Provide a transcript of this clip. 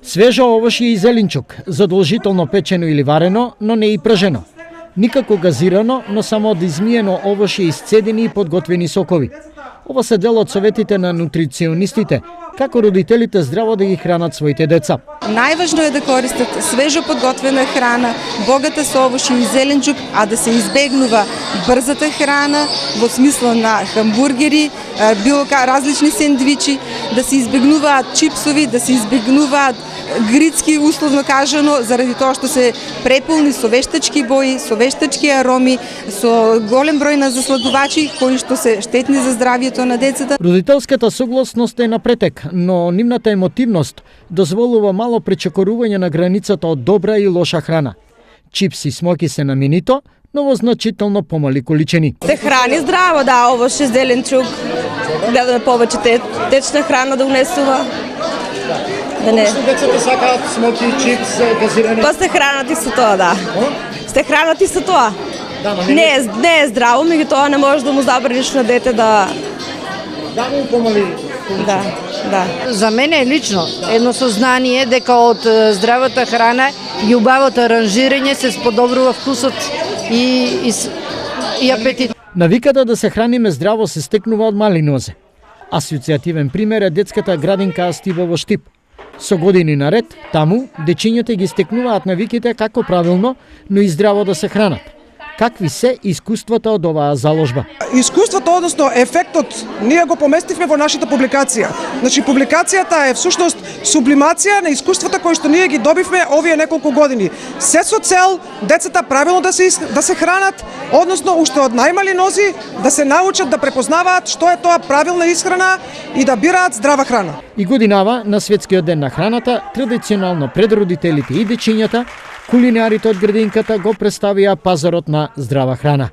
Свежо овошје и зеленчук, задолжително печено или варено, но не и пражено. Никако газирано, но само од измиено овошје исцедени и подготвени сокови. Ова се дел од советите на нутриционистите, како родителите здраво да ги хранат своите деца. Најважно е да користат свежо подготвена храна, богата со овошје и зеленчук, а да се избегнува брзата храна во смисло на хамбургери, различни сендвичи, да се избегнуваат чипсови, да се избегнуваат грицки, условно кажано, заради тоа што се преполни со вештачки бои, со вештачки ароми, со голем број на засладувачи кои што се штетни за здравието на децата. Родителската согласност е на претек, но нивната емотивност дозволува мало пречекорување на границата од добра и лоша храна. Чипси, смоки се на минито, но во значително помали количини. Се храни здраво, да, овошје, зеленчук, гледаме повеќе течна храна да унесува. Да не. Што децата сакаат смоки, чипс, газирани? Па се хранат и со тоа, да. Се хранат и со тоа. Да, не е здраво, меѓутоа не може да му забраниш на дете да му помали. Да. За мене лично едно сознание дека од здравата храна и убавото аранжирање се сподобрува вкусот и апетит. Навиката да се храниме здраво се стекнува од мали нозе. Асоцијативен пример е детската градинка Астиво во Штип. Со години наред, таму, дечињата ги стекнуваат навиките како правилно, но и здраво да се хранат. Какви се искуствата од оваа заложба? Искуството, односно ефектот, ние го поместивме во нашата публикација. Значи, публикацијата е всушност сублимација на искуствата кои што ние ги добивме овие неколку години. Се со цел децата правилно да се хранат, односно уште од најмали нози да се научат да препознаваат што е тоа правилна исхрана и да бираат здрава храна. И годинава на Светскиот ден на храната, традиционално пред родителите и дечињата, кулинарите од градинката го представија пазарот на здрава храна.